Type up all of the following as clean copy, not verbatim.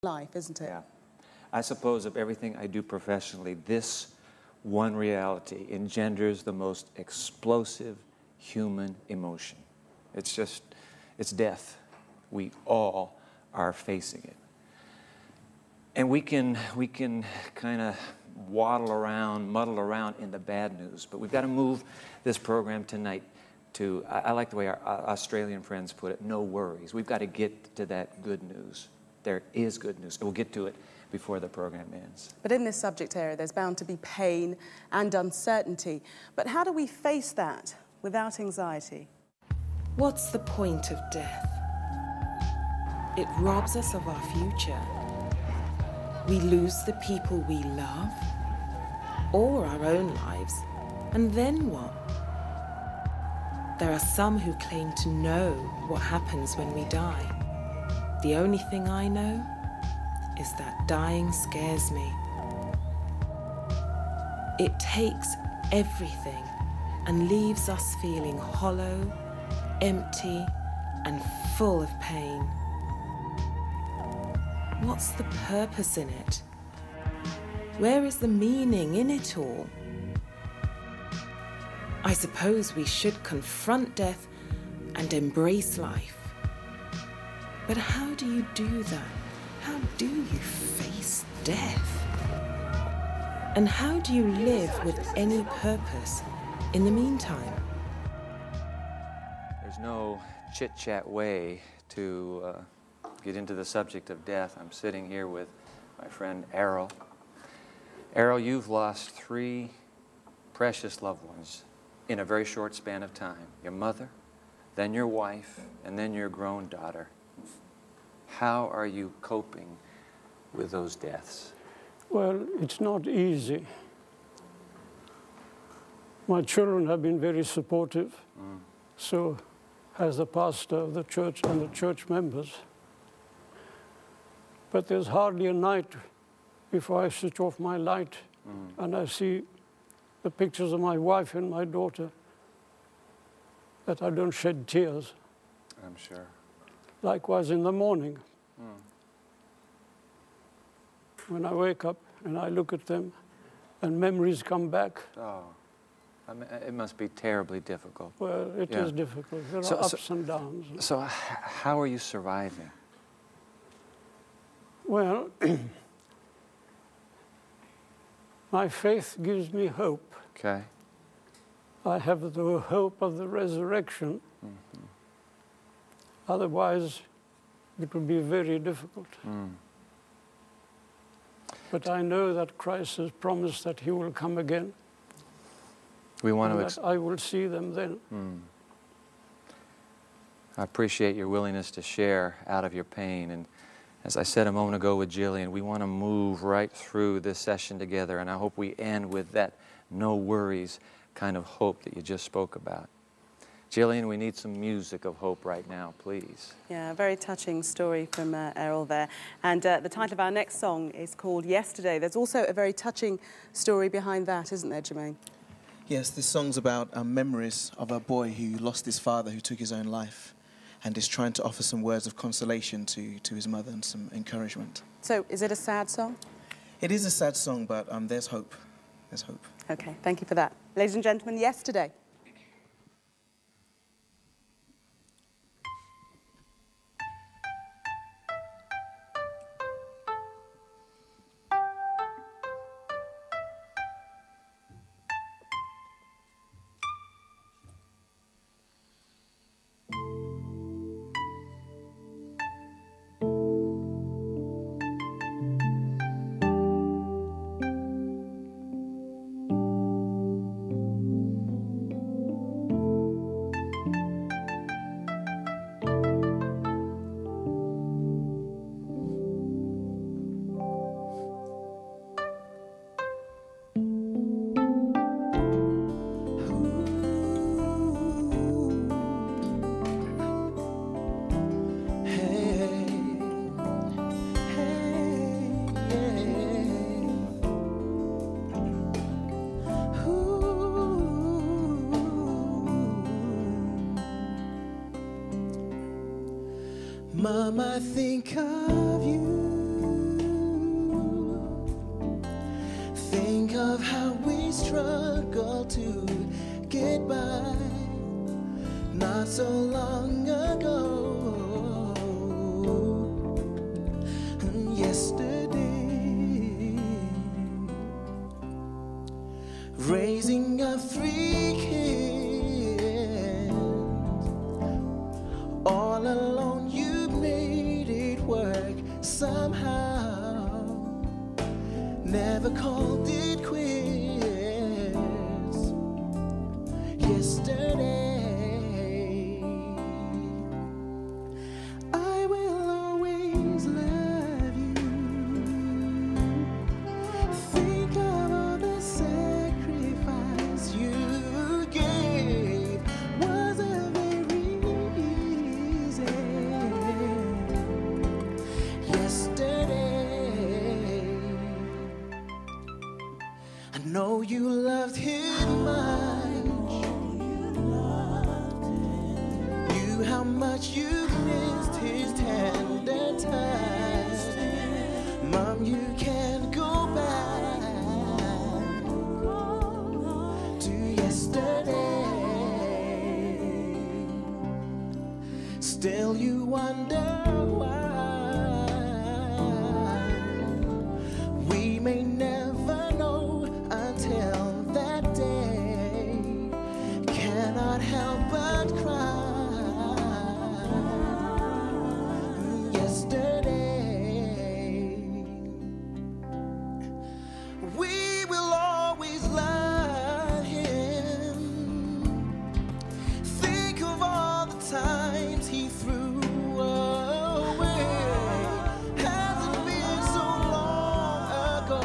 life, isn't it? Yeah. I suppose of everything I do professionally, this one reality engenders the most explosive human emotion. It's death. We all are facing it. And we can kind of muddle around in the bad news, but we've got to move this program tonight to, I like the way our Australian friends put it, no worries. We've got to get to that good news. There is good news. We'll get to it before the program ends. But in this subject area, there's bound to be pain and uncertainty. But how do we face that without anxiety? What's the point of death? It robs us of our future. We lose the people we love, or our own lives, and then what? There are some who claim to know what happens when we die. The only thing I know is that dying scares me. It takes everything and leaves us feeling hollow, empty, and full of pain. What's the purpose in it? Where is the meaning in it all? I suppose we should confront death and embrace life. But how do you do that? How do you face death? And how do you live with any purpose in the meantime? There's no chit-chat way to get into the subject of death. I'm sitting here with my friend Errol. Errol, you've lost 3 precious loved ones in a very short span of time. Your mother, then your wife, and then your grown daughter. How are you coping with those deaths? Well, it's not easy. My children have been very supportive, so has the pastor of the church and the church members. But there's hardly a night before I switch off my light and I see the pictures of my wife and my daughter that I don't shed tears. I'm sure. Likewise in the morning. When I wake up and I look at them and memories come back. Oh, I mean, it must be terribly difficult. Well, it is difficult. There are ups and downs. So how are you surviving? Well, my faith gives me hope. Okay. I have the hope of the resurrection. Otherwise, it would be very difficult. But I know that Christ has promised that he will come again. We want and that I will see them then. I appreciate your willingness to share out of your pain. And as I said a moment ago with Jillian, we want to move right through this session together. And I hope we end with that no worries kind of hope that you just spoke about. Jillian, we need some music of hope right now, please. Yeah, a very touching story from Errol there. And the title of our next song is called Yesterday. There's also a very touching story behind that, isn't there, Jermaine? Yes, this song's about memories of a boy who lost his father, who took his own life, and is trying to offer some words of consolation to his mother and some encouragement. So, is it a sad song? It is a sad song, but there's hope. There's hope. Okay, thank you for that. Ladies and gentlemen, Yesterday. Mom, I think of you not so long ago. Yesterday, raising up 3 kids, all alone you made it work somehow, never called it quits. Yesterday, I will always love you. Think of all the sacrifice you gave. Wasn't very easy. Yesterday, I know you loved him much. You how much you missed his tender touch. Mom, you can't go back to yesterday. Still you wonder why we may never know until that day. Cannot help but cry. Yesterday, we will always love him. Think of all the times he threw away. Hasn't been so long ago,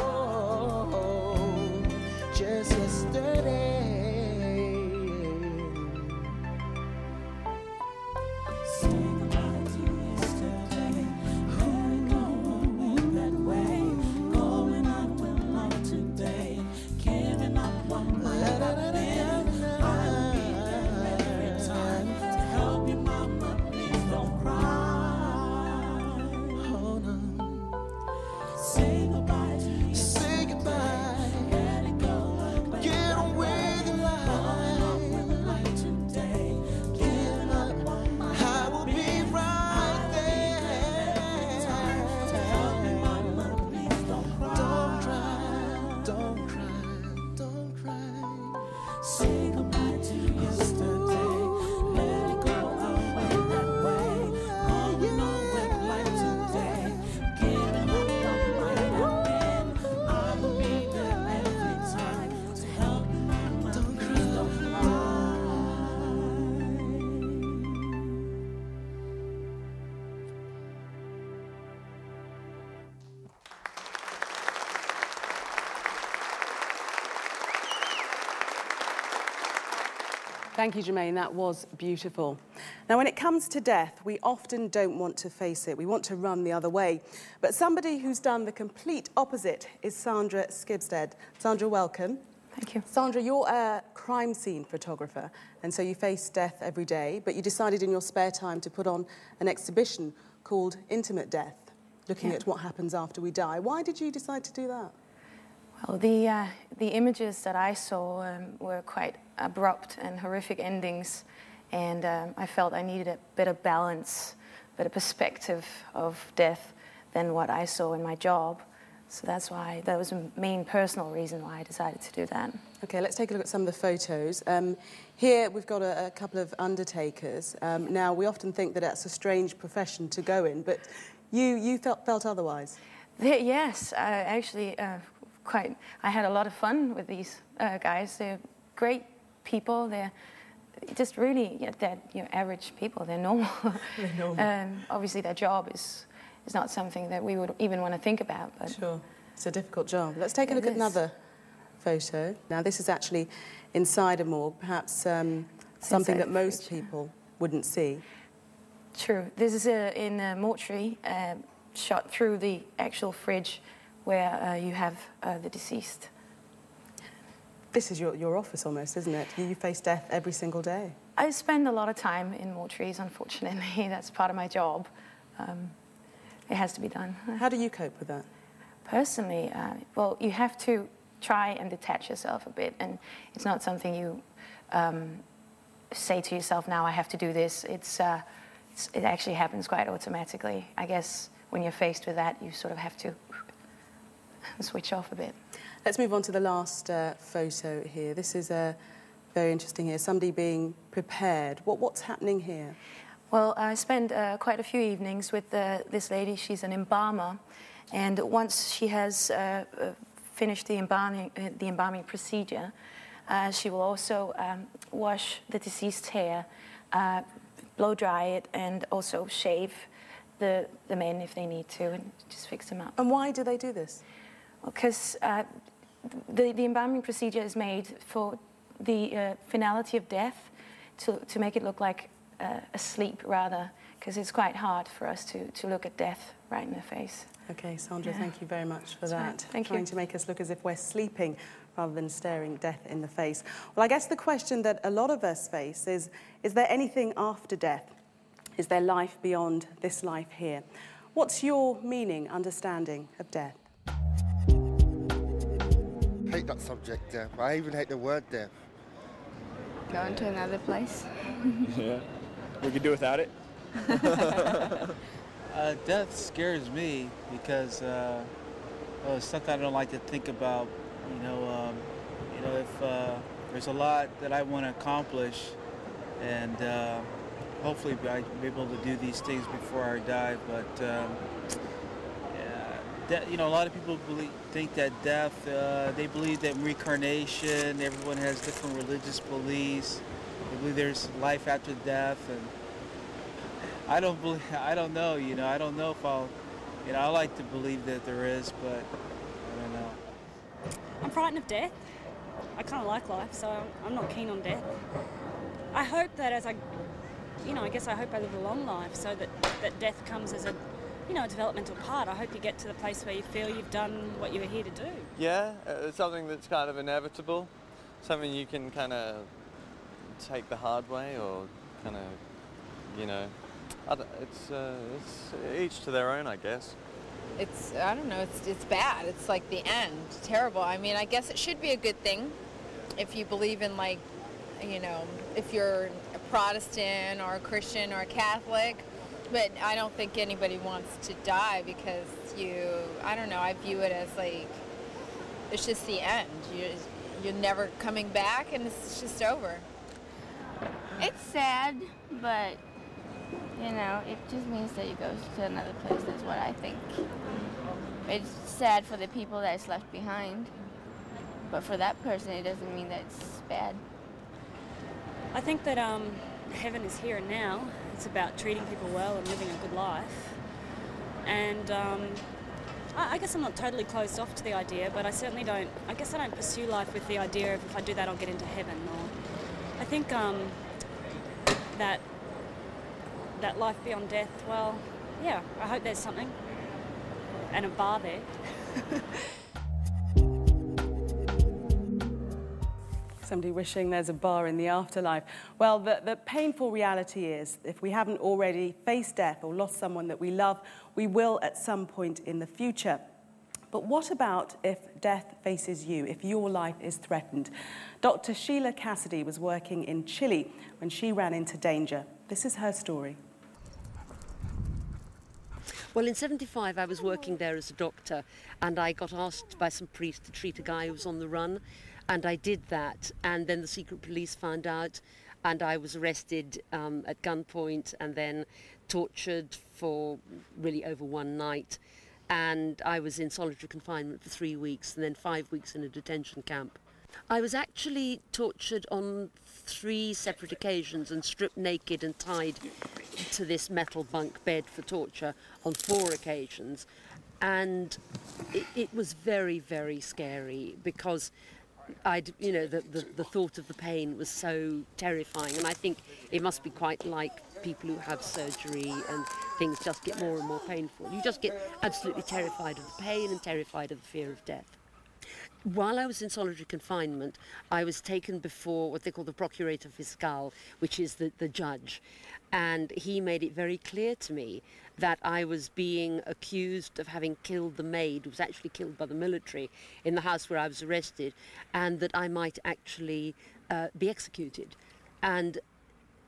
just yesterday. Thank you, Jermaine. That was beautiful. Now, when it comes to death, we often don't want to face it. We want to run the other way. But somebody who's done the complete opposite is Sandra Skibsted. Sandra, welcome. Thank you. Sandra, you're a crime scene photographer, and so you face death every day, but you decided in your spare time to put on an exhibition called Intimate Death, looking at what happens after we die. Why did you decide to do that? Well, the images that I saw were quite abrupt and horrific endings, and I felt I needed a better balance, better perspective of death than what I saw in my job. So that was a main personal reason why I decided to do that. Okay, let's take a look at some of the photos. Here we've got a couple of undertakers. Now, we often think that that's a strange profession to go in, but you felt otherwise. Yes, I had a lot of fun with these guys. They're great people. They're just really average people. They're normal. They're normal. Obviously, their job is not something that we would even want to think about. But sure, it's a difficult job. Let's take a look at another photo. Now, this is actually inside a morgue, perhaps something that most people wouldn't see. True. This is in a mortuary, shot through the actual fridge where you have the deceased. This is your office almost, isn't it? You face death every single day. I spend a lot of time in mortuaries, unfortunately. That's part of my job. It has to be done. How do you cope with that? Personally, well, you have to try and detach yourself a bit, and it's not something you say to yourself, now I have to do this. It actually happens quite automatically. I guess when you're faced with that, you sort of have to switch off a bit. Let's move on to the last photo here. This is very interesting here, somebody being prepared. What's happening here? Well, I spent quite a few evenings with this lady. She's an embalmer, and once she has finished the embalming procedure, she will also wash the deceased hair, blow dry it, and also shave the men if they need to, and just fix them up. And why do they do this? Well, because the embalming procedure is made for the finality of death, to make it look like a sleep rather, because it's quite hard for us to look at death right in the face. Okay, Sandra, thank you very much for that. Right. Thank Trying you. to make us look as if we're sleeping rather than staring death in the face. Well, I guess the question that a lot of us face is there anything after death? Is there life beyond this life here? What's your meaning, understanding of death? I hate that subject, death. I even hate the word death. Going to another place. Yeah, we could do without it. Death scares me because it's something I don't like to think about. If there's a lot that I want to accomplish, and hopefully I'll be able to do these things before I die. But a lot of people think that death. They believe that reincarnation. Everyone has different religious beliefs. They believe there's life after death, and I don't know. I don't know if I'll. I like to believe that there is, but I don't know. I'm frightened of death. I kind of like life, so I'm not keen on death. I hope that I hope I live a long life, so that death comes as a developmental part. I hope you get to the place where you feel you've done what you were here to do. Yeah, it's something that's kind of inevitable, something you can kind of take the hard way, or kind of, it's each to their own, I guess. I don't know, it's bad. It's like the end. Terrible. I mean, I guess it should be a good thing if you believe in, if you're a Protestant or a Christian or a Catholic. But I don't think anybody wants to die because I don't know, I view it as it's just the end. You're never coming back and it's just over. It's sad, but it just means that you go to another place. That's what I think. It's sad for the people that's left behind, but for that person, it doesn't mean that it's bad. I think that heaven is here and now. It's about treating people well and living a good life. And I guess I'm not totally closed off to the idea, but I certainly don't. I guess I don't pursue life with the idea of if I do that, I'll get into heaven. Or I think that life beyond death, well, yeah, I hope there's something. And a bar there. Somebody wishing there's a bar in the afterlife. Well, the painful reality is, if we haven't already faced death or lost someone that we love, we will at some point in the future. But what about if death faces you, if your life is threatened? Dr. Sheila Cassidy was working in Chile when she ran into danger. This is her story. Well, in '75, I was working there as a doctor, and I got asked by some priests to treat a guy who was on the run, and I did that. And then the secret police found out, and I was arrested at gunpoint and then tortured for really over one night. And I was in solitary confinement for 3 weeks, and then 5 weeks in a detention camp. I was actually tortured on 3 separate occasions and stripped naked and tied to this metal bunk bed for torture on 4 occasions. And it was very, very scary because the thought of the pain was so terrifying. And I think it must be quite like people who have surgery and things just get more and more painful. You just get absolutely terrified of the pain and terrified of the fear of death. While I was in solitary confinement, I was taken before what they call the procurator fiscal, which is the judge. And he made it very clear to me that I was being accused of having killed the maid, who was actually killed by the military, in the house where I was arrested, and that I might actually be executed. And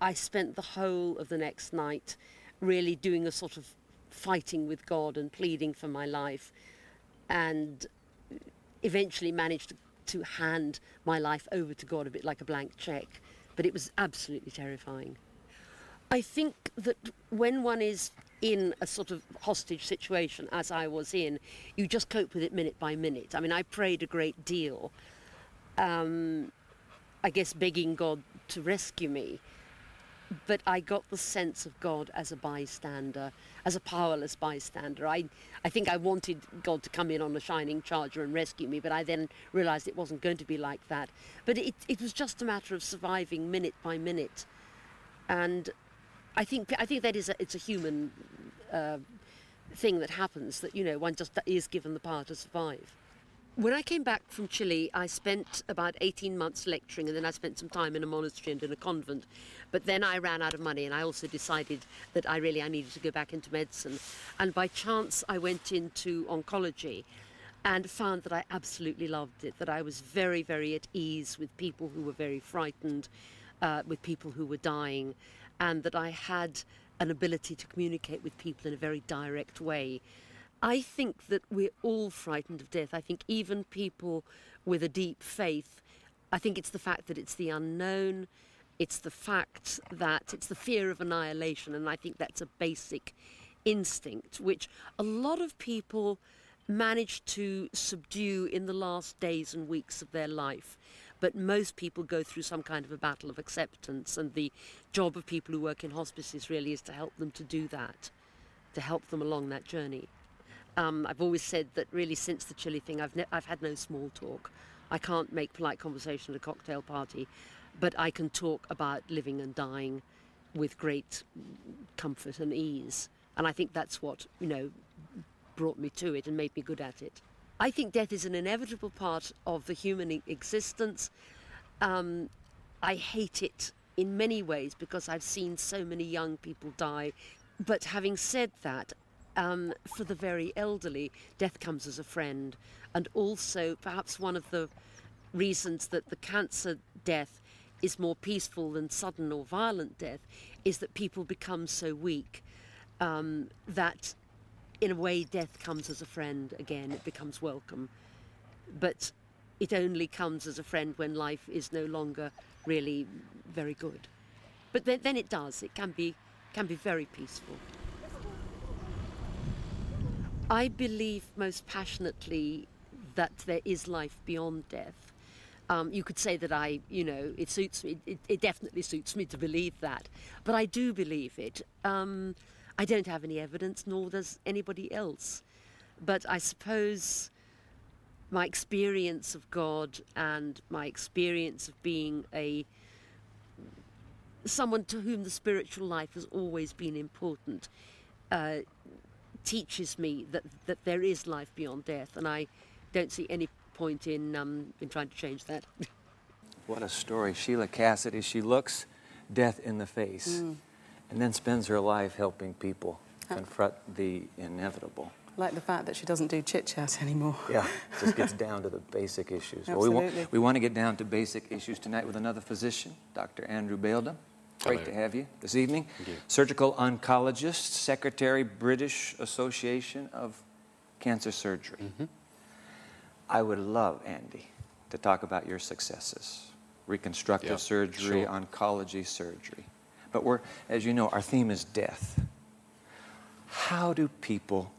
I spent the whole of the next night really doing a sort of fighting with God and pleading for my life, and eventually managed to hand my life over to God a bit like a blank check. But it was absolutely terrifying. I think that when one is in a sort of hostage situation, as I was in, you just cope with it minute by minute. I mean, I prayed a great deal, I guess begging God to rescue me. But I got the sense of God as a bystander, as a powerless bystander. I think I wanted God to come in on a shining charger and rescue me, but I then realised it wasn't going to be like that. But it was just a matter of surviving minute by minute. And I think that it's a human thing that happens, that, you know, one just is given the power to survive. When I came back from Chile, I spent about 18 months lecturing, and then I spent some time in a monastery and in a convent. But then I ran out of money, and I also decided that I needed to go back into medicine. And by chance, I went into oncology and found that I absolutely loved it, that I was very, very at ease with people who were very frightened, with people who were dying, and that I had an ability to communicate with people in a very direct way. I think that we're all frightened of death. I think even people with a deep faith, I think it's the fact that it's the unknown, it's the fact that it's the fear of annihilation, and I think that's a basic instinct which a lot of people manage to subdue in the last days and weeks of their life. But most people go through some kind of a battle of acceptance, and the job of people who work in hospices really is to help them to do that, to help them along that journey. I've always said that really since the Chile thing, I've had no small talk. I can't make polite conversation at a cocktail party, but I can talk about living and dying with great comfort and ease. And I think that's what, you know, brought me to it and made me good at it. I think death is an inevitable part of the human existence. I hate it in many ways because I've seen so many young people die. But having said that, for the very elderly, death comes as a friend. And also, perhaps one of the reasons that the cancer death is more peaceful than sudden or violent death is that people become so weak that, in a way, death comes as a friend again. It becomes welcome. But it only comes as a friend when life is no longer really very good. But then it does. It can be very peaceful. I believe most passionately that there is life beyond death. You could say that it suits me. It definitely suits me to believe that. But I do believe it. I don't have any evidence, nor does anybody else. But I suppose my experience of God and my experience of being someone to whom the spiritual life has always been important teaches me that there is life beyond death, and I don't see any point in trying to change that. What a story. Sheila Cassidy, she looks death in the face and then spends her life helping people confront the inevitable. Like the fact that she doesn't do chit-chat anymore. Yeah, just gets down to the basic issues. Absolutely. Well, we want to get down to basic issues tonight with another physician, Dr. Andrew Baildam. Great to have you this evening. Thank you. Surgical oncologist, Secretary, British Association of Cancer Surgery. I would love, Andy, to talk about your successes. Reconstructive surgery, oncology surgery. But as you know, our theme is death. How do people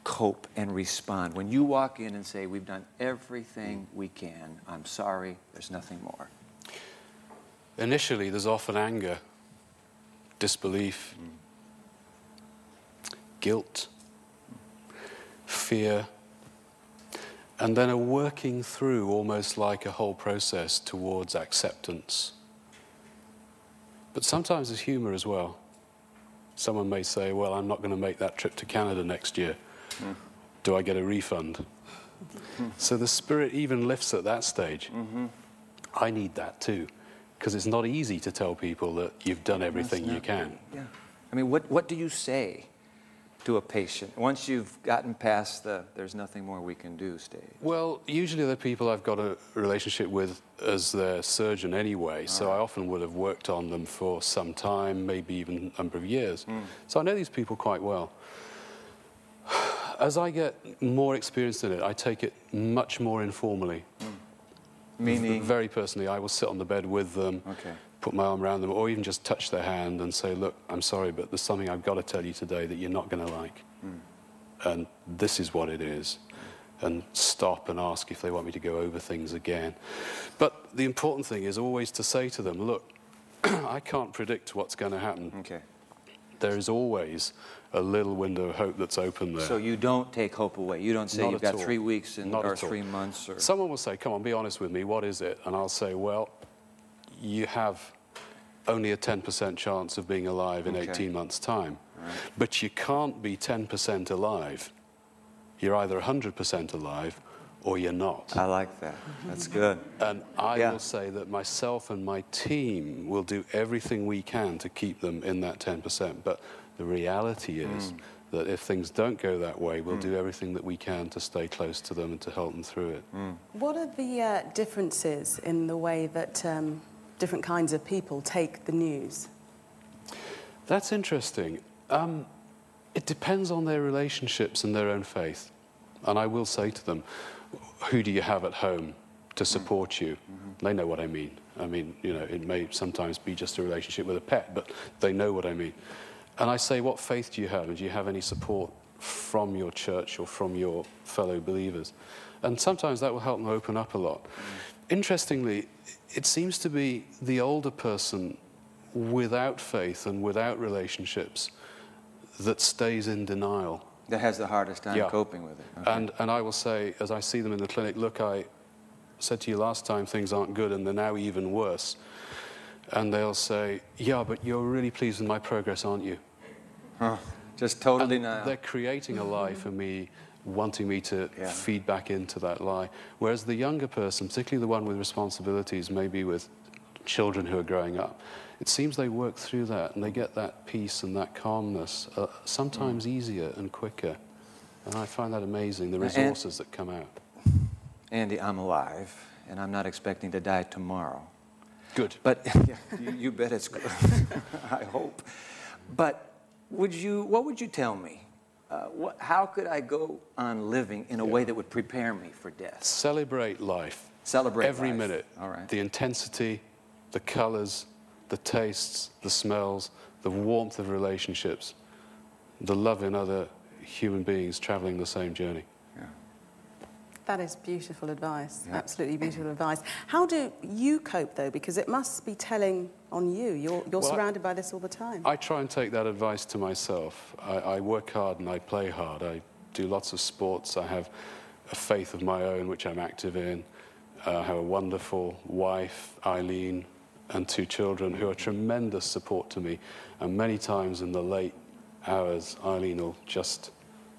cope and respond when you walk in and say, we've done everything we can, I'm sorry, there's nothing more? Initially, there's often anger, disbelief, guilt, fear, and then a working through almost like a whole process towards acceptance. But sometimes there's humor as well. Someone may say, well, I'm not going to make that trip to Canada next year. Do I get a refund? So the spirit even lifts at that stage. I need that too, because it's not easy to tell people that you've done everything you can. Yeah. I mean, what do you say to a patient once you've gotten past the "there's nothing more we can do" stage? Well, usually they're people I've got a relationship with as their surgeon anyway, so I often would have worked on them for some time, maybe even a number of years. So I know these people quite well. As I get more experienced in it, I take it much more informally. Meaning? Very personally, I will sit on the bed with them, put my arm around them, or even just touch their hand and say, look, I'm sorry, but there's something I've got to tell you today that you're not going to like. And this is what it is. And stop and ask if they want me to go over things again. But the important thing is always to say to them, look, I can't predict what's going to happen. There is always a little window of hope that's open there. So you don't take hope away. You don't say Not you've at got all. 3 weeks or 3 months. Or... Someone will say, come on, be honest with me, what is it? And I'll say, well, you have only a 10% chance of being alive in 18 months' time. But you can't be 10% alive. You're either 100% alive or you're not. I like that. That's good. And I will say that myself and my team will do everything we can to keep them in that 10%. But the reality is that if things don't go that way, we'll do everything that we can to stay close to them and to help them through it. What are the differences in the way that different kinds of people take the news? That's interesting. It depends on their relationships and their own faith. And I will say to them, who do you have at home to support you? They know what I mean. I mean, you know, it may sometimes be just a relationship with a pet, but they know what I mean. And I say, what faith do you have? And do you have any support from your church or from your fellow believers? And sometimes that will help them open up a lot. Interestingly, it seems to be the older person without faith and without relationships that stays in denial. That has the hardest time coping with it. And I will say, as I see them in the clinic, look, I said to you last time things aren't good and they're now even worse. And they'll say, yeah, but you're really pleased with my progress, aren't you? Just total denial. They're creating a lie for me, wanting me to feed back into that lie. Whereas the younger person, particularly the one with responsibilities, maybe with children who are growing up, it seems they work through that and they get that peace and that calmness sometimes easier and quicker. And I find that amazing, the resources that come out. Andy, I'm alive, and I'm not expecting to die tomorrow. Good. But you bet it's good. I hope. But what would you tell me? How could I go on living in a way that would prepare me for death? Celebrate life. Celebrate every life. minute. All right. The intensity, the colors, the tastes, the smells, the warmth of relationships, the love in other human beings traveling the same journey. That is beautiful advice, absolutely beautiful advice. How do you cope, though? Because it must be telling on you. You're surrounded by this all the time. I try and take that advice to myself. I work hard and I play hard. I do lots of sports. I have a faith of my own, which I'm active in. I have a wonderful wife, Eileen, and 2 children who are tremendous support to me. And many times in the late hours, Eileen will just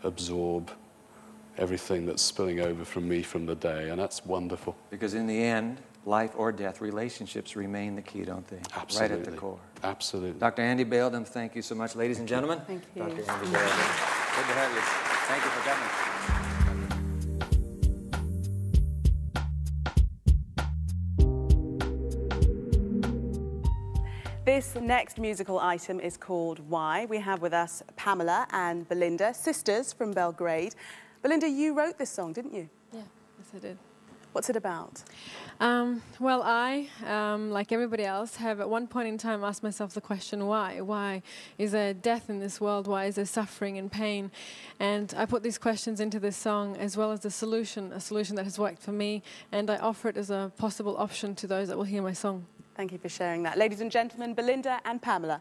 absorb everything that's spilling over from me from the day, and that's wonderful. Because in the end, life or death, relationships remain the key, don't they? Absolutely. Right at the core. Absolutely. Dr. Andy Baildon, thank you so much. Ladies and gentlemen, thank you. Dr. Andy Baildon. Good to have you. Thank you for coming. This next musical item is called Why. We have with us Pamela and Belinda, sisters from Belgrade. Belinda, you wrote this song, didn't you? Yeah, yes I did. What's it about? Well, I, like everybody else, have at one point in time asked myself the question, why? Why is there death in this world? Why is there suffering and pain? And I put these questions into this song as well as the solution, a solution that has worked for me, and I offer it as a possible option to those that will hear my song. Thank you for sharing that. Ladies and gentlemen, Belinda and Pamela.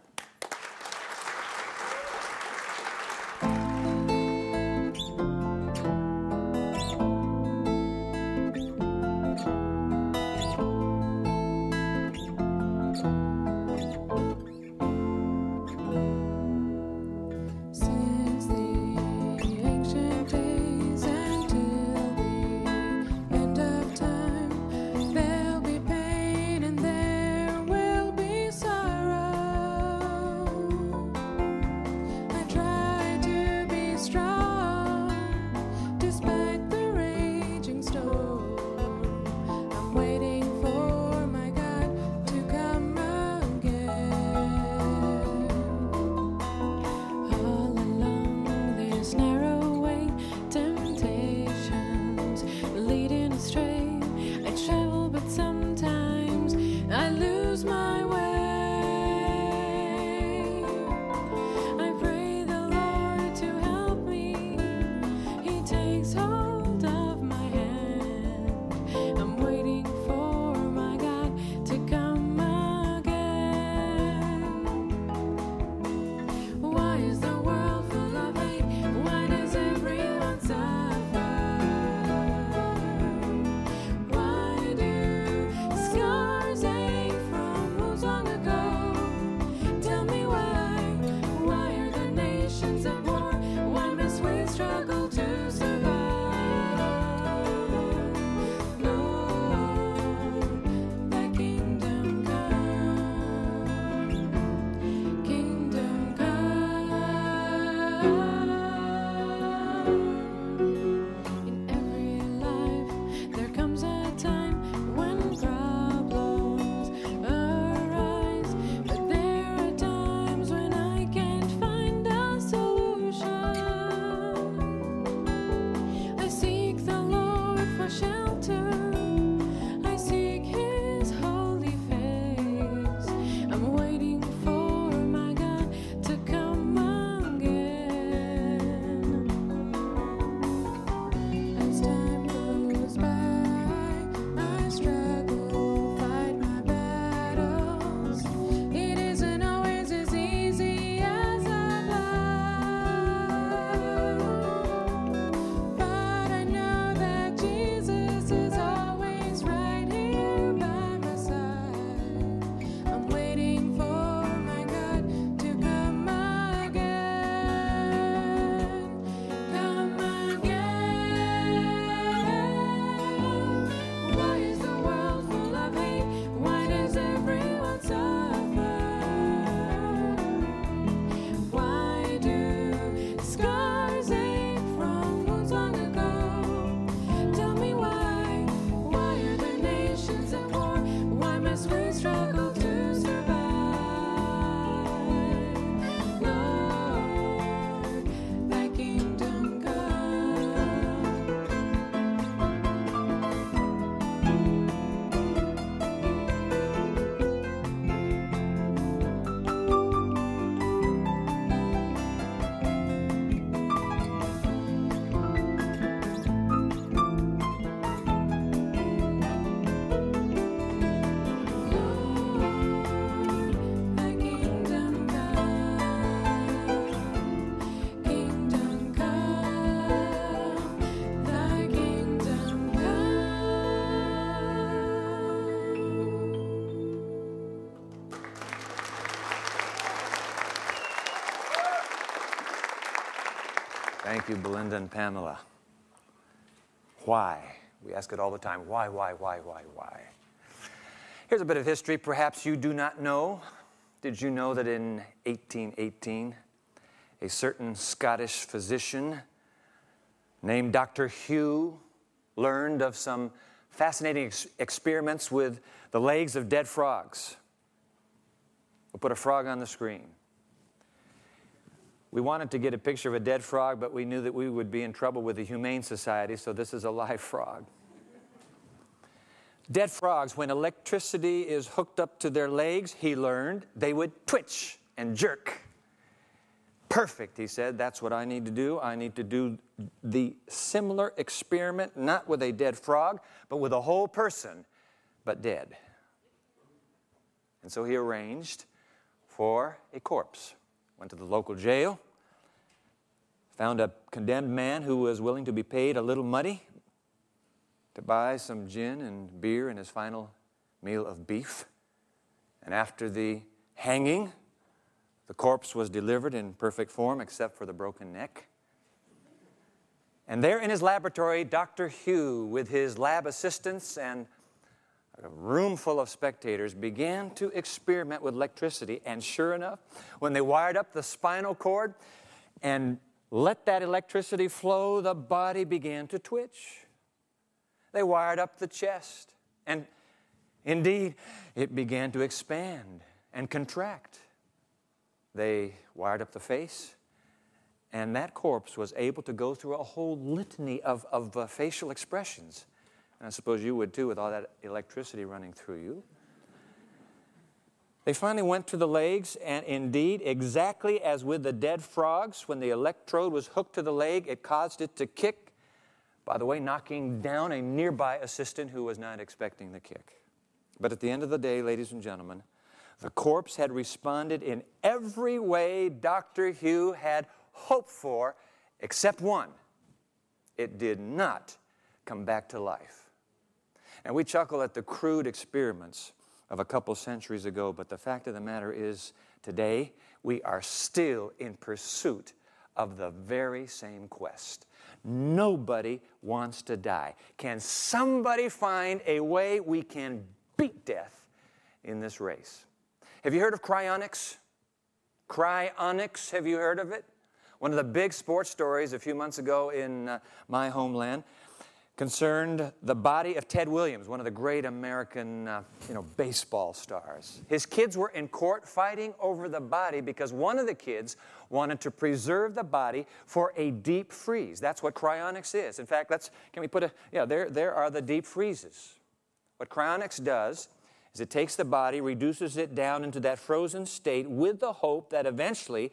There'll be pain and there will be sorrow. Thank you, Belinda and Pamela. Why? We ask it all the time. Why? Here's a bit of history perhaps you do not know. Did you know that in 1818, a certain Scottish physician named Dr. Hugh learned of some fascinating experiments with the legs of dead frogs? We'll put a frog on the screen. We wanted to get a picture of a dead frog, but we knew that we would be in trouble with the Humane Society, so this is a live frog. Dead frogs, when electricity is hooked up to their legs, he learned, they would twitch and jerk. Perfect, he said. That's what I need to do. I need to do the similar experiment, not with a dead frog, but with a whole person, but dead. And so he arranged for a corpse. Went to the local jail, found a condemned man who was willing to be paid a little money to buy some gin and beer and his final meal of beef. And after the hanging, the corpse was delivered in perfect form except for the broken neck. And there in his laboratory, Dr. Hugh, with his lab assistants and a room full of spectators, began to experiment with electricity. And sure enough, when they wired up the spinal cord and let that electricity flow, the body began to twitch. They wired up the chest, and indeed, it began to expand and contract. They wired up the face, and that corpse was able to go through a whole litany of facial expressions. And I suppose you would too, with all that electricity running through you. They finally went to the legs, and indeed, exactly as with the dead frogs, when the electrode was hooked to the leg, it caused it to kick, by the way, knocking down a nearby assistant who was not expecting the kick. But at the end of the day, ladies and gentlemen, the corpse had responded in every way Dr. Hugh had hoped for, except one. It did not come back to life. And we chuckle at the crude experiments of a couple centuries ago, but the fact of the matter is, today, we are still in pursuit of the very same quest. Nobody wants to die. Can somebody find a way we can beat death in this race? Have you heard of cryonics? Cryonics, have you heard of it? One of the big sports stories a few months ago in my homeland concerned the body of Ted Williams, one of the great American baseball stars. His kids were in court fighting over the body because one of the kids wanted to preserve the body for a deep freeze. That's what cryonics is. In fact, can we put there are the deep freezes. What cryonics does is it takes the body, reduces it down into that frozen state with the hope that eventually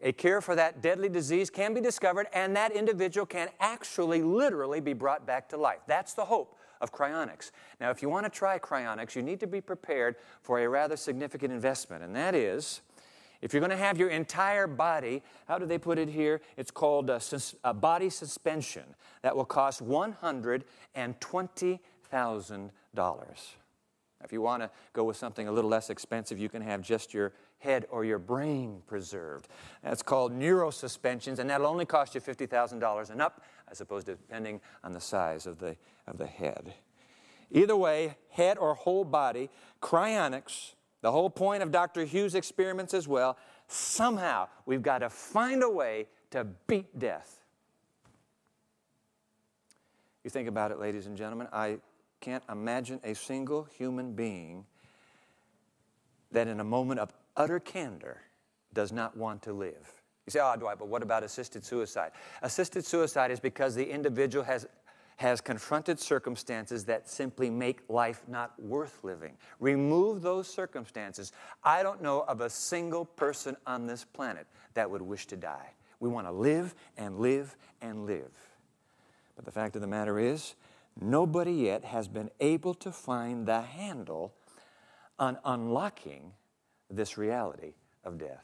a cure for that deadly disease can be discovered, and that individual can actually, literally be brought back to life. That's the hope of cryonics. Now, if you want to try cryonics, you need to be prepared for a rather significant investment, and that is, if you're going to have your entire body, how do they put it here? It's called a body suspension. That will cost $120,000. If you want to go with something a little less expensive, you can have just your head or your brain preserved. That's called neurosuspensions, and that'll only cost you $50,000 and up, I suppose, depending on the size of the head. Either way, head or whole body, cryonics, the whole point of Dr. Hugh's experiments as well, somehow we've got to find a way to beat death. You think about it, ladies and gentlemen, I can't imagine a single human being that in a moment of utter candor does not want to live. You say, oh, Dwight, but what about assisted suicide? Assisted suicide is because the individual has confronted circumstances that simply make life not worth living. Remove those circumstances. I don't know of a single person on this planet that would wish to die. We want to live and live and live. But the fact of the matter is, nobody yet has been able to find the handle on unlocking this reality of death.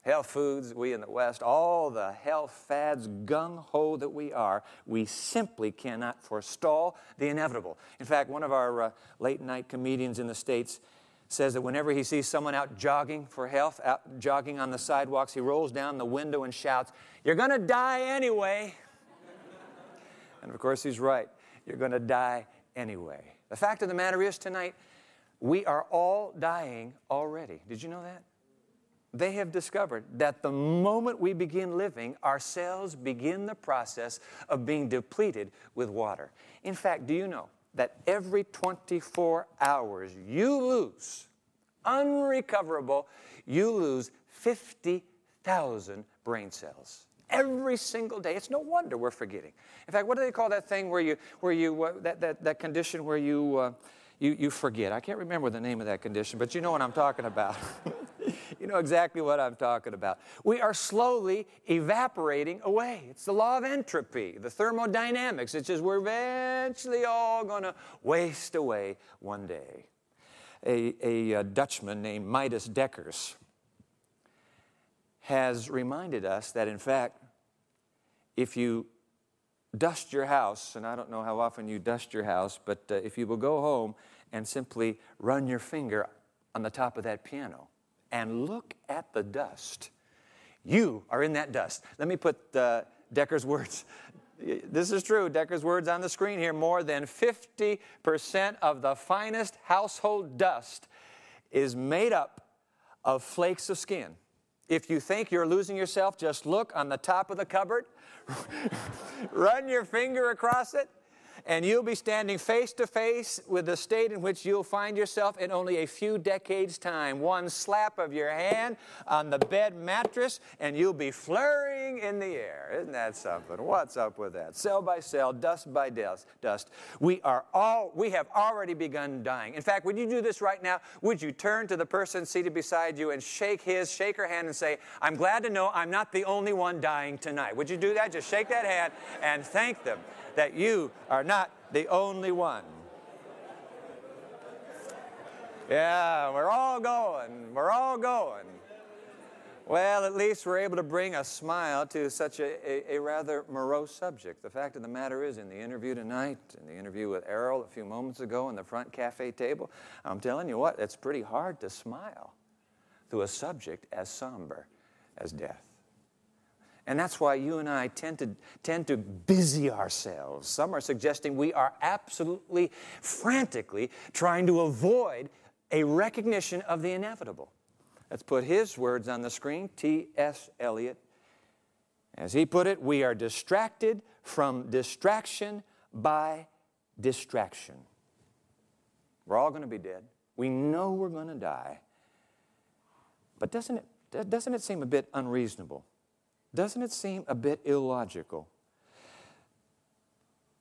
Health foods, we in the West, all the health fads, gung-ho that we are, we simply cannot forestall the inevitable. In fact, one of our late-night comedians in the States says that whenever he sees someone out jogging for health, out jogging on the sidewalks, he rolls down the window and shouts, "You're going to die anyway." And of course, he's right. You're going to die anyway. The fact of the matter is tonight, we are all dying already. Did you know that? They have discovered that the moment we begin living, our cells begin the process of being depleted with water. In fact, do you know that every 24 hours you lose, unrecoverable, you lose 50,000 brain cells. Every single day. It's no wonder we're forgetting. In fact, what do they call that thing that condition where you forget? I can't remember the name of that condition, but you know what I'm talking about. You know exactly what I'm talking about. We are slowly evaporating away. It's the law of entropy, the thermodynamics. It's just we're eventually all going to waste away one day. A Dutchman named Midas Dekkers has reminded us that, in fact, if you dust your house, and I don't know how often you dust your house, but if you will go home and simply run your finger on the top of that piano and look at the dust, you are in that dust. Let me put Decker's words. This is true. Decker's words on the screen here. More than 50% of the finest household dust is made up of flakes of skin. If you think you're losing yourself, just look on the top of the cupboard, run your finger across it, and you'll be standing face to face with the state in which you'll find yourself in only a few decades' time. One slap of your hand on the bed mattress, and you'll be flurrying in the air. Isn't that something? What's up with that? Cell by cell, dust by dust. We have already begun dying. In fact, would you do this right now? Would you turn to the person seated beside you and shake her hand and say, "I'm glad to know I'm not the only one dying tonight." Would you do that? Just shake that hand and thank them that you are not the only one. Yeah, we're all going. We're all going. Well, at least we're able to bring a smile to such a rather morose subject. The fact of the matter is, in the interview tonight, in the interview with Errol a few moments ago on the front cafe table, I'm telling you what, it's pretty hard to smile through a subject as somber as death. And that's why you and I tend to busy ourselves. Some are suggesting we are absolutely, frantically trying to avoid a recognition of the inevitable. Let's put his words on the screen, T.S. Eliot. As he put it, we are distracted from distraction by distraction. We're all going to be dead. We know we're going to die. But doesn't it seem a bit unreasonable? Doesn't it seem a bit illogical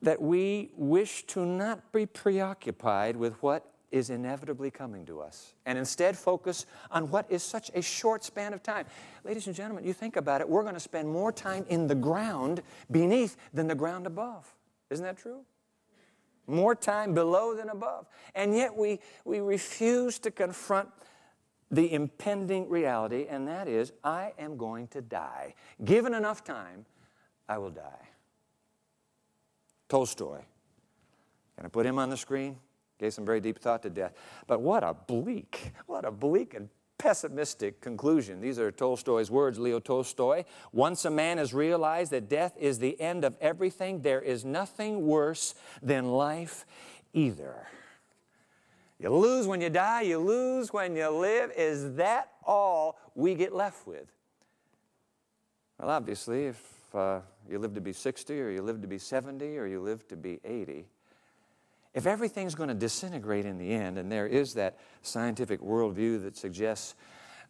that we wish to not be preoccupied with what is inevitably coming to us and instead focus on what is such a short span of time? Ladies and gentlemen, you think about it, we're going to spend more time in the ground beneath than the ground above. Isn't that true? More time below than above. And yet we refuse to confront the impending reality, and that is, I am going to die. Given enough time, I will die. Tolstoy. Can I put him on the screen? Gave some very deep thought to death. But what a bleak and pessimistic conclusion. These are Tolstoy's words, Leo Tolstoy. Once a man has realized that death is the end of everything, there is nothing worse than life either. You lose when you die, you lose when you live. Is that all we get left with? Well, obviously, if you live to be 60 or you live to be 70 or you live to be 80, if everything's going to disintegrate in the end, and there is that scientific worldview that suggests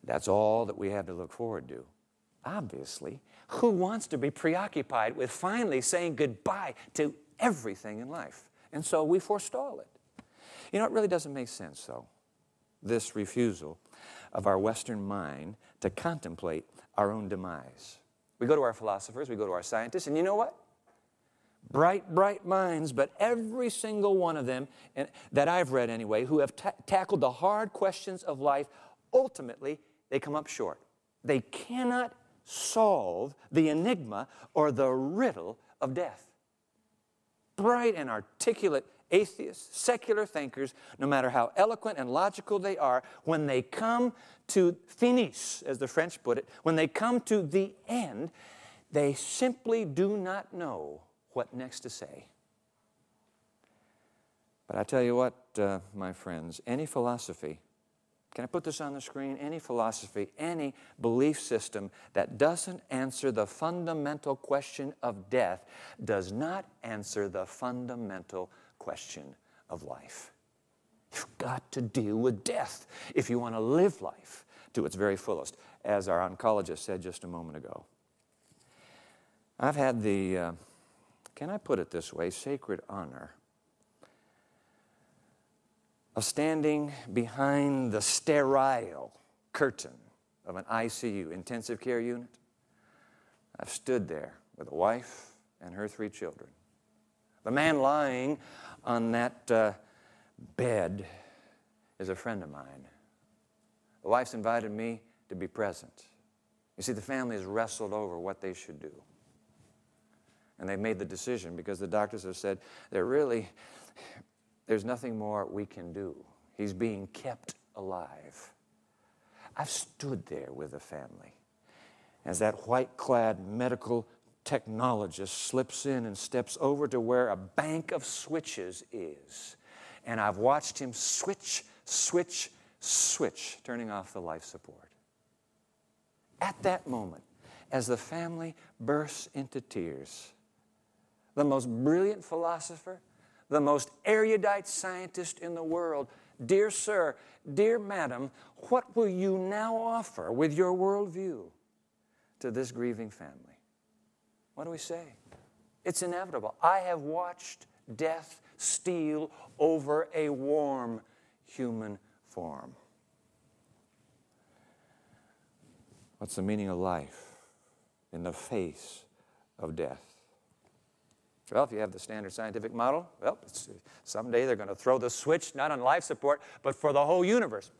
that's all that we have to look forward to, obviously, who wants to be preoccupied with finally saying goodbye to everything in life? And so we forestall it. You know, it really doesn't make sense, though, this refusal of our Western mind to contemplate our own demise. We go to our philosophers, we go to our scientists, and you know what? Bright minds, but every single one of them, that I've read anyway, who have tackled the hard questions of life, ultimately, they come up short. They cannot solve the enigma or the riddle of death. Bright and articulate atheists, secular thinkers, no matter how eloquent and logical they are, when they come to finis, as the French put it, when they come to the end, they simply do not know what next to say. But I tell you what, my friends, any philosophy, can I put this on the screen? Any philosophy, any belief system that doesn't answer the fundamental question of death does not answer the fundamental question of life. You've got to deal with death if you want to live life to its very fullest, as our oncologist said just a moment ago. I've had the, can I put it this way, sacred honor of standing behind the sterile curtain of an ICU, intensive care unit. I've stood there with a wife and her 3 children. The man lying on that bed is a friend of mine. The wife's invited me to be present. You see, the family has wrestled over what they should do. And they've made the decision because the doctors have said, there's nothing more we can do. He's being kept alive. I've stood there with the family as that white-clad medical technologist slips in and steps over to where a bank of switches is. And I've watched him switch, turning off the life support. At that moment, as the family bursts into tears, the most brilliant philosopher, the most erudite scientist in the world, dear sir, dear madam, what will you now offer with your worldview to this grieving family? What do we say? It's inevitable. I have watched death steal over a warm human form. What's the meaning of life in the face of death? Well, if you have the standard scientific model, well, someday they're going to throw the switch, not on life support, but for the whole universe.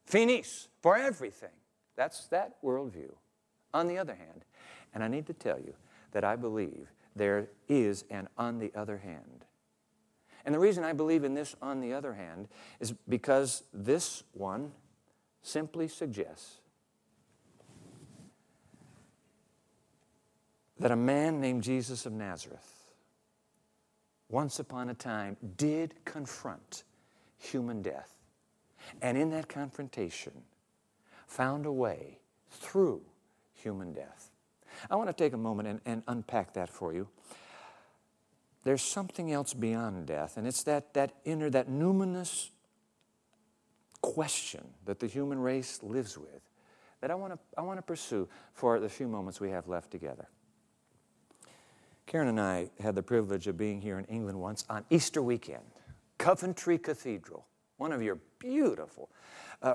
Finis, for everything. That's that worldview. On the other hand, and I need to tell you that I believe there is an on the other hand. And the reason I believe in this on the other hand is because this one simply suggests that a man named Jesus of Nazareth once upon a time did confront human death. And in that confrontation, found a way through human death. I want to take a moment and unpack that for you. There's something else beyond death, and it's that inner, that numinous question that the human race lives with that I want to pursue for the few moments we have left together. Karen and I had the privilege of being here in England once on Easter weekend. Coventry Cathedral, one of your beautiful,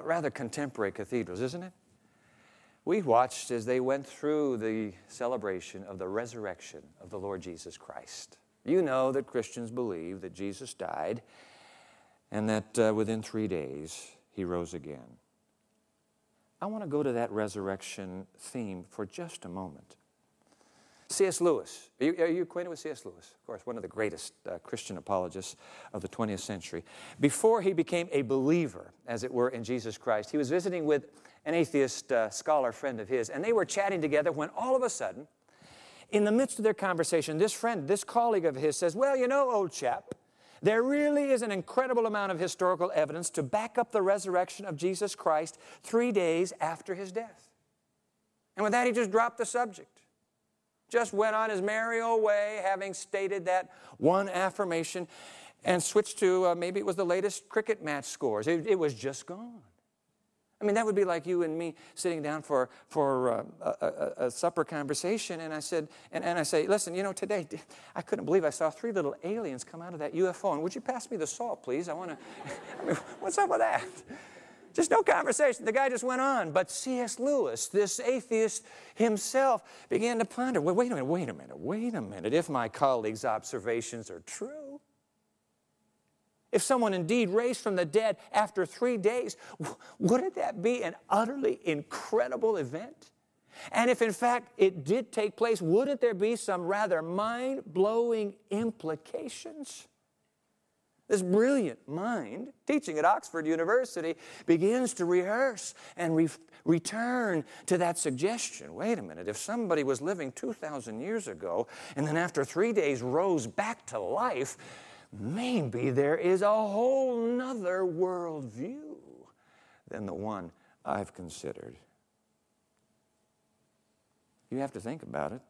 rather contemporary cathedrals, isn't it? We watched as they went through the celebration of the resurrection of the Lord Jesus Christ. You know that Christians believe that Jesus died and that within 3 days he rose again. I want to go to that resurrection theme for just a moment. C.S. Lewis. Are you acquainted with C.S. Lewis? Of course, one of the greatest Christian apologists of the 20th century. Before he became a believer, as it were, in Jesus Christ, he was visiting with an atheist scholar friend of his, and they were chatting together when all of a sudden, in the midst of their conversation, this friend, this colleague of his says, well, you know, old chap, there really is an incredible amount of historical evidence to back up the resurrection of Jesus Christ 3 days after his death. And with that, he just dropped the subject. Just went on his merry old way, having stated that one affirmation, and switched to, maybe it was the latest cricket match scores. It was just gone. I mean, that would be like you and me sitting down for a supper conversation, and I said, and I say, listen, you know, today, I couldn't believe I saw 3 little aliens come out of that UFO, and would you pass me the salt, please? I mean, what's up with that? Just no conversation. The guy just went on. But C.S. Lewis, this atheist himself, began to ponder, well, wait a minute. If my colleague's observations are true, if someone indeed raised from the dead after 3 days, wouldn't that be an utterly incredible event? And if in fact it did take place, wouldn't there be some rather mind-blowing implications? This brilliant mind, teaching at Oxford University, begins to rehearse and return to that suggestion. Wait a minute, if somebody was living 2,000 years ago and then after 3 days rose back to life, maybe there is a whole nother worldview than the one I've considered. You have to think about it.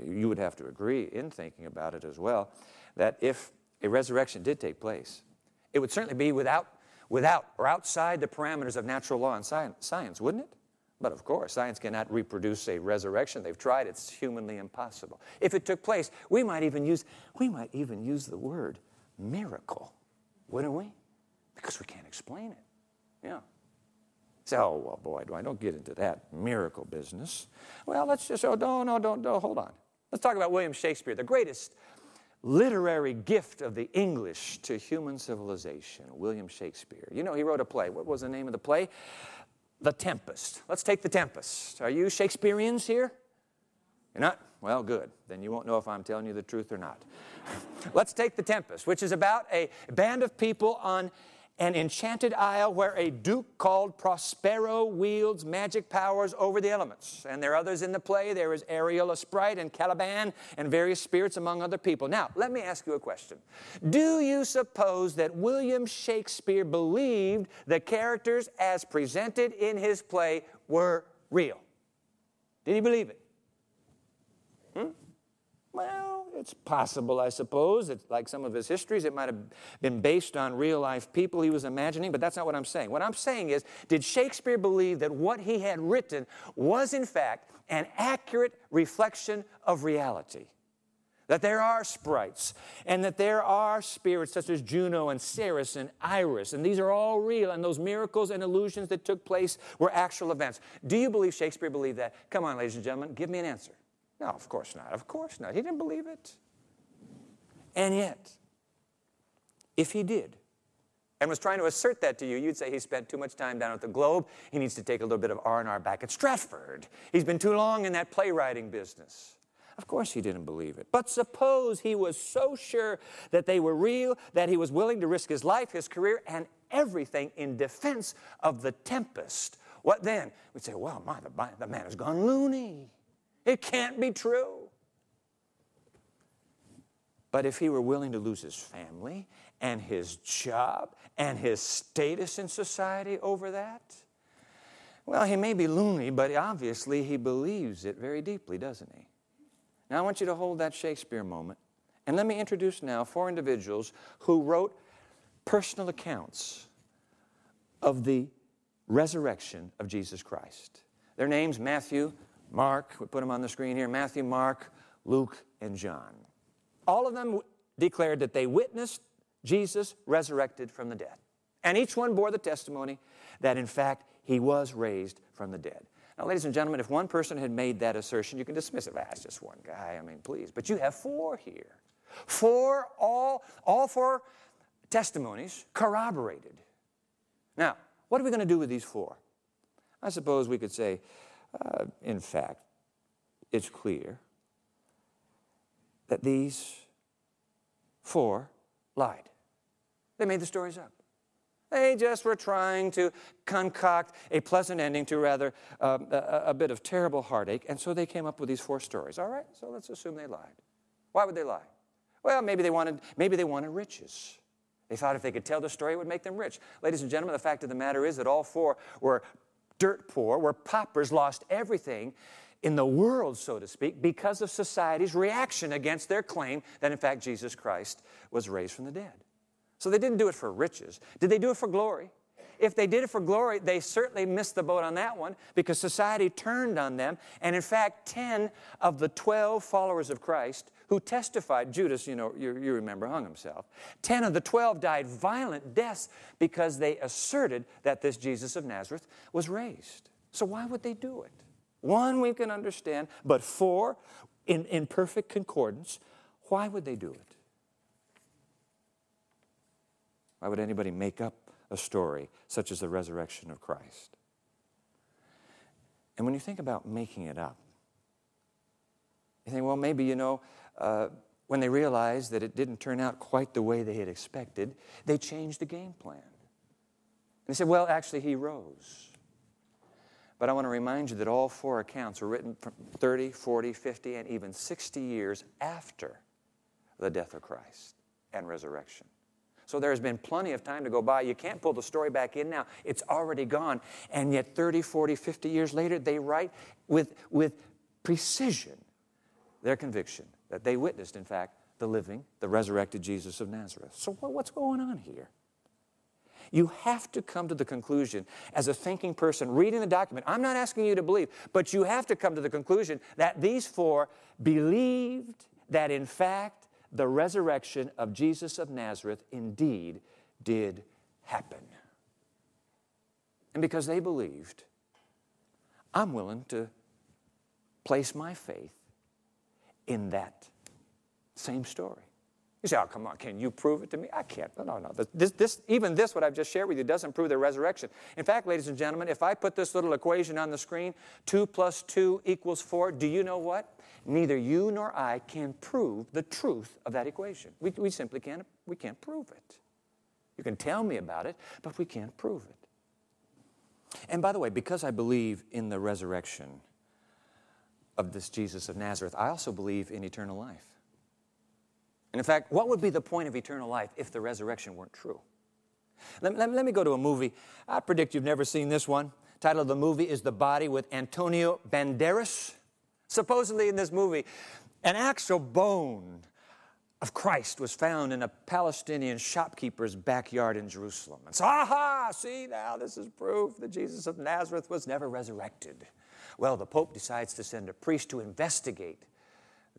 You would have to agree in thinking about it as well, that if a resurrection did take place, it would certainly be without or outside the parameters of natural law and science, wouldn't it? But of course, science cannot reproduce a resurrection. They've tried. It's humanly impossible. If it took place, we might even use the word miracle, wouldn't we? Because we can't explain it. Yeah. Say, oh, well, boy, don't get into that miracle business. Well, let's just, don't, hold on. Let's talk about William Shakespeare, the greatest literary gift of the English to human civilization, William Shakespeare. You know, he wrote a play. What was the name of the play? The Tempest. Let's take The Tempest. Are you Shakespeareans here? You're not? Well, good. Then you won't know if I'm telling you the truth or not. Let's take The Tempest, which is about a band of people on an enchanted isle where a duke called Prospero wields magic powers over the elements. And there are others in the play. There is Ariel, a sprite, and Caliban, and various spirits among other people. Now, let me ask you a question. Do you suppose that William Shakespeare believed the characters as presented in his play were real? Did he believe it? Well, it's possible, I suppose. It's like some of his histories, it might have been based on real-life people he was imagining, but that's not what I'm saying. What I'm saying is, did Shakespeare believe that what he had written was, in fact, an accurate reflection of reality? That there are sprites, and that there are spirits such as Juno and Ceres and Iris, and these are all real, and those miracles and illusions that took place were actual events. Do you believe Shakespeare believed that? Come on, ladies and gentlemen, give me an answer. No, of course not. Of course not. He didn't believe it. And yet, if he did, and was trying to assert that to you, you'd say he spent too much time down at the Globe. He needs to take a little bit of R&R back at Stratford. He's been too long in that playwriting business. Of course he didn't believe it. But suppose he was so sure that they were real that he was willing to risk his life, his career, and everything in defense of the Tempest. What then? We'd say, well, the man has gone loony. It can't be true. But if he were willing to lose his family and his job and his status in society over that, well, he may be loony, but obviously he believes it very deeply, doesn't he? Now, I want you to hold that Shakespeare moment, and let me introduce now 4 individuals who wrote personal accounts of the resurrection of Jesus Christ. Their names, Matthew, Mark, we put them on the screen here, Matthew, Mark, Luke, and John. All of them declared that they witnessed Jesus resurrected from the dead. And each one bore the testimony that, in fact, he was raised from the dead. Now, ladies and gentlemen, if one person had made that assertion, you can dismiss it. It's just one guy, I mean, please. But you have 4 here. All 4 testimonies corroborated. Now, what are we going to do with these 4? I suppose we could say, in fact, it's clear that these 4 lied. They made the stories up. They just were trying to concoct a pleasant ending to rather a bit of terrible heartache, and so they came up with these 4 stories. All right, so let's assume they lied. Why would they lie? Well, maybe they wanted riches. They thought if they could tell the story, it would make them rich. Ladies and gentlemen, the fact of the matter is that all 4 were dirt poor, were paupers, lost everything in the world, so to speak, because of society's reaction against their claim that, in fact, Jesus Christ was raised from the dead. So they didn't do it for riches. Did they do it for glory? If they did it for glory, they certainly missed the boat on that one because society turned on them. And in fact, 10 of the 12 followers of Christ who testified, Judas, you remember, hung himself. 10 of the 12 died violent deaths because they asserted that this Jesus of Nazareth was raised. So why would they do it? 1 we can understand, but 4 in perfect concordance, why would they do it? Why would anybody make up a story such as the resurrection of Christ? And when you think about making it up, you think, well, maybe, when they realized that it didn't turn out quite the way they had expected, they changed the game plan. And they said, well, actually, he rose. But I want to remind you that all 4 accounts were written from 30, 40, 50, and even 60 years after the death of Christ and resurrection. So there's been plenty of time to go by. You can't pull the story back in now. It's already gone. And yet 30, 40, 50 years later, they write with precision their conviction that they witnessed, in fact, the living, the resurrected Jesus of Nazareth. So what's going on here? You have to come to the conclusion, as a thinking person reading the document, I'm not asking you to believe, but you have to come to the conclusion that these 4 believed that, in fact, the resurrection of Jesus of Nazareth indeed did happen. And because they believed, I'm willing to place my faith in that same story. You say, oh, come on, can you prove it to me? I can't. No. Even this, what I've just shared with you, doesn't prove the resurrection. In fact, ladies and gentlemen, if I put this little equation on the screen, 2 + 2 = 4, do you know what? Neither you nor I can prove the truth of that equation. We simply can't prove it. You can tell me about it, but we can't prove it. And by the way, because I believe in the resurrection of this Jesus of Nazareth, I also believe in eternal life. And in fact, what would be the point of eternal life if the resurrection weren't true? Let me go to a movie. I predict you've never seen this one. The title of the movie is The Body, with Antonio Banderas. Supposedly in this movie, an actual bone of Christ was found in a Palestinian shopkeeper's backyard in Jerusalem. And so, aha, see now, this is proof that Jesus of Nazareth was never resurrected. Well, the Pope decides to send a priest to investigate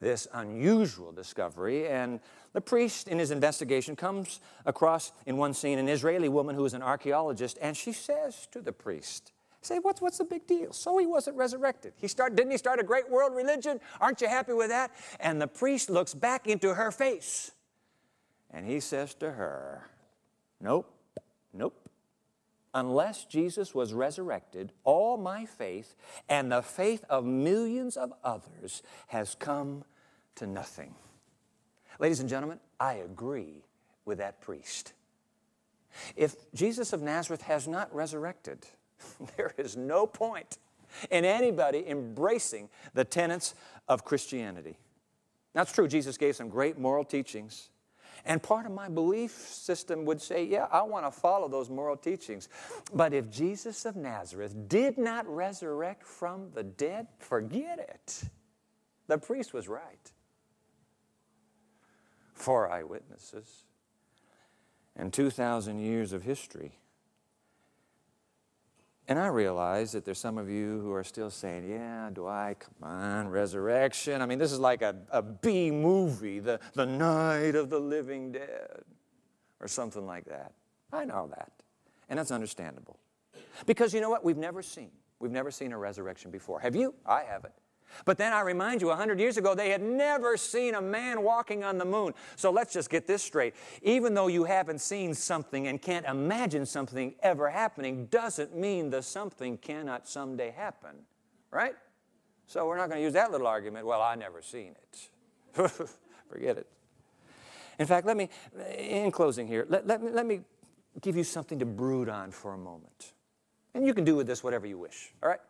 this unusual discovery, and the priest in his investigation comes across in one scene an Israeli woman who is an archaeologist, and she says to the priest, say, what's the big deal? So he wasn't resurrected. Didn't he start a great world religion? Aren't you happy with that? And the priest looks back into her face, and he says to her, nope. Unless Jesus was resurrected, all my faith and the faith of millions of others has come to nothing. Ladies and gentlemen, I agree with that priest. If Jesus of Nazareth has not resurrected, there is no point in anybody embracing the tenets of Christianity. That's true. Jesus gave some great moral teachings. And part of my belief system would say, yeah, I want to follow those moral teachings. But if Jesus of Nazareth did not resurrect from the dead, forget it. The priest was right. 4 eyewitnesses and 2,000 years of history. And I realize that there's some of you who are still saying, yeah, come on, resurrection. I mean, this is like a B movie, the night of the living dead, or something like that. I know that, and that's understandable. Because you know what? We've never seen a resurrection before. Have you? I haven't. But then I remind you, 100 years ago, they had never seen a man walking on the moon. So let's just get this straight. Even though you haven't seen something and can't imagine something ever happening, doesn't mean the something cannot someday happen, right? So we're not going to use that little argument, well, I never seen it. Forget it. In fact, in closing here, let me give you something to brood on for a moment. And you can do with this whatever you wish, all right?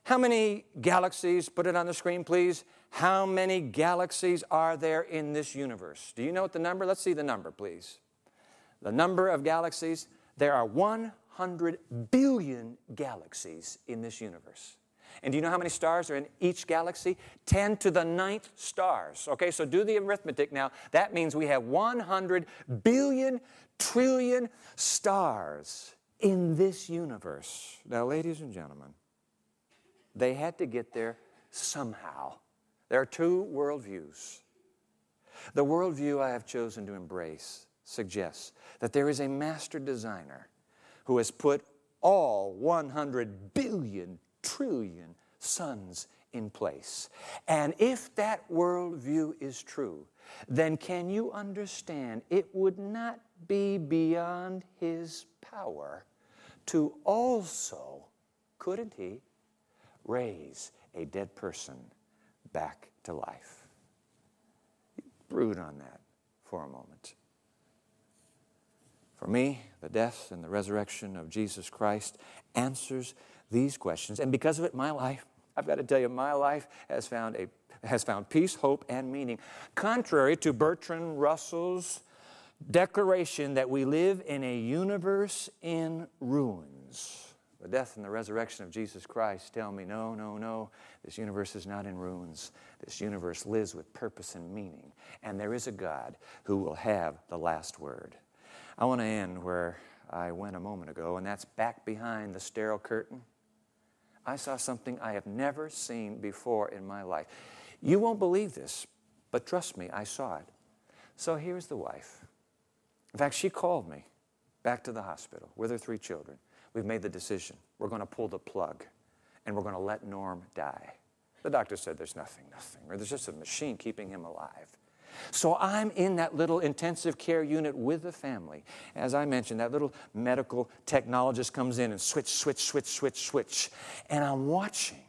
How many galaxies, put it on the screen, please. How many galaxies are there in this universe? Do you know what the number? Let's see the number, please. The number of galaxies, there are 100 billion galaxies in this universe. And do you know how many stars are in each galaxy? 10 to the 9th stars. Okay, so do the arithmetic now. That means we have 100 billion trillion stars in this universe. Now, ladies and gentlemen, they had to get there somehow. There are 2 worldviews. The worldview I have chosen to embrace suggests that there is a master designer who has put all 100 billion trillion suns in place. And if that worldview is true, then can you understand it would not be beyond his power to also, couldn't he, raise a dead person back to life? brood on that for a moment. For me, the death and the resurrection of Jesus Christ answers these questions. And because of it, my life, I've got to tell you, my life has found peace, hope, and meaning. Contrary to Bertrand Russell's declaration that we live in a universe in ruins. The death and the resurrection of Jesus Christ tell me, no, no, no, this universe is not in ruins. This universe lives with purpose and meaning. And there is a God who will have the last word. I want to end where I went a moment ago, and that's back behind the sterile curtain. I saw something I have never seen before in my life. You won't believe this, but trust me, I saw it. So here's the wife. In fact, she called me back to the hospital with her 3 children. We've made the decision. We're going to pull the plug, and we're going to let Norm die. The doctor said there's nothing, or there's just a machine keeping him alive. So I'm in that little intensive care unit with the family. As I mentioned, that little medical technologist comes in and switch. And I'm watching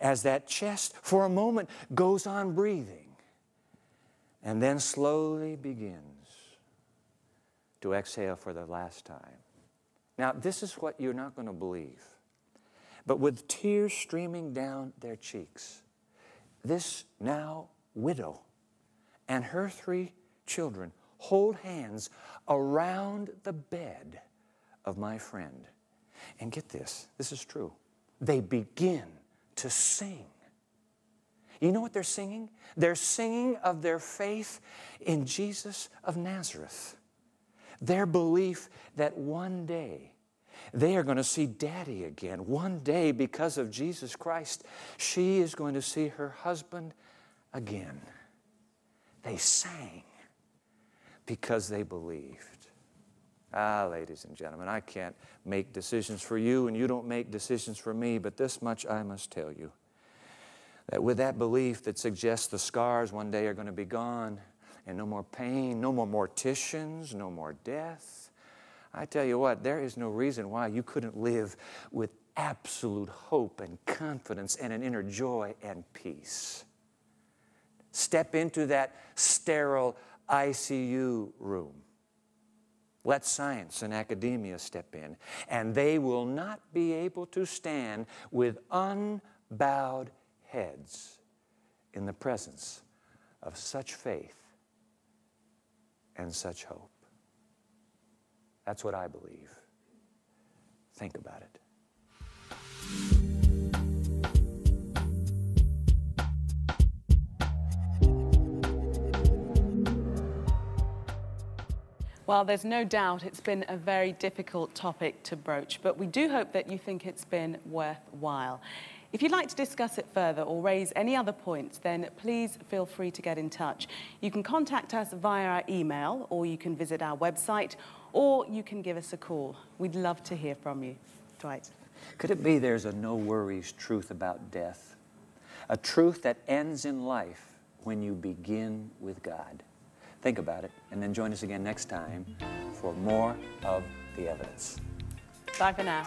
as that chest for a moment goes on breathing and then slowly begins to exhale for the last time. Now, this is what you're not going to believe. But with tears streaming down their cheeks, this now widow and her 3 children hold hands around the bed of my friend. And get this is true. They begin to sing. You know what they're singing? They're singing of their faith in Jesus of Nazareth. Their belief that one day they are going to see Daddy again. One day, because of Jesus Christ, she is going to see her husband again. They sang because they believed. Ladies and gentlemen, I can't make decisions for you, and you don't make decisions for me, but this much I must tell you, that with that belief that suggests the scars one day are going to be gone, and no more pain, no more morticians, no more death, I tell you what, there is no reason why you couldn't live with absolute hope and confidence and an inner joy and peace. Step into that sterile ICU room. Let science and academia step in, and they will not be able to stand with unbowed heads in the presence of such faith and such hope. That's what I believe. Think about it. Well, there's no doubt it's been a very difficult topic to broach, but we do hope that you think it's been worthwhile. If you'd like to discuss it further or raise any other points, then please feel free to get in touch. You can contact us via our email, or you can visit our website, or you can give us a call. We'd love to hear from you. Dwight. Could it be there's a no-worries truth about death? A truth that ends in life when you begin with God. Think about it, and then join us again next time for more of The Evidence. Bye for now.